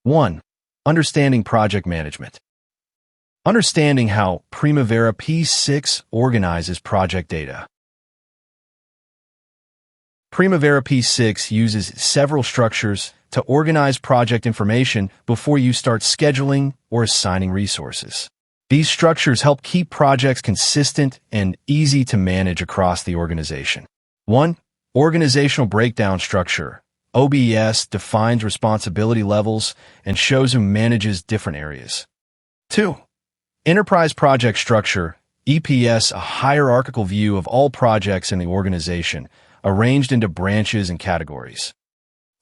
1. Understanding project management. Understanding how Primavera P6 organizes project data. Primavera P6 uses several structures to organize project information before you start scheduling or assigning resources. These structures help keep projects consistent and easy to manage across the organization. 1. Organizational breakdown structure. OBS defines responsibility levels and shows who manages different areas. 2. Enterprise project structure. EPS, a hierarchical view of all projects in the organization, arranged into branches and categories.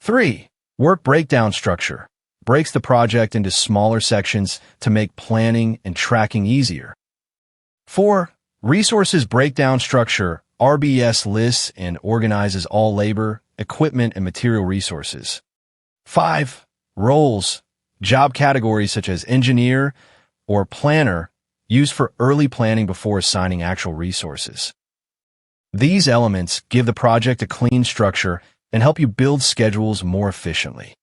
3. Work breakdown structure. Breaks the project into smaller sections to make planning and tracking easier. 4. Resources breakdown structure. RBS lists and organizes all labor, equipment, and material resources. 5. Roles. Job categories such as engineer or planner, used for early planning before assigning actual resources. These elements give the project a clean structure and help you build schedules more efficiently.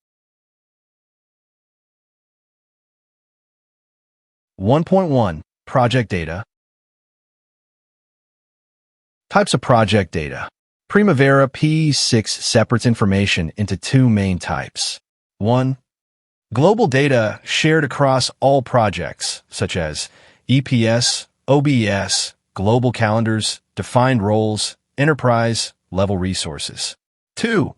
1.1. Project data. Types of project data. Primavera P6 separates information into two main types. 1. Global data shared across all projects, such as EPS, OBS, global calendars, defined roles, enterprise-level resources. 2.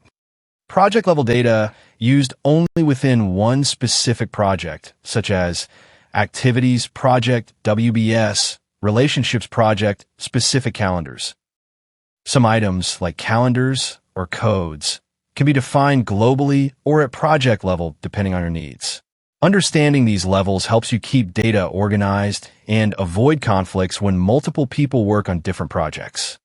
Project-level data used only within one specific project, such as Activities Project WBS, Relationships Project specific calendars. Some items, like calendars or codes, can be defined globally or at project level depending on your needs. Understanding these levels helps you keep data organized and avoid conflicts when multiple people work on different projects.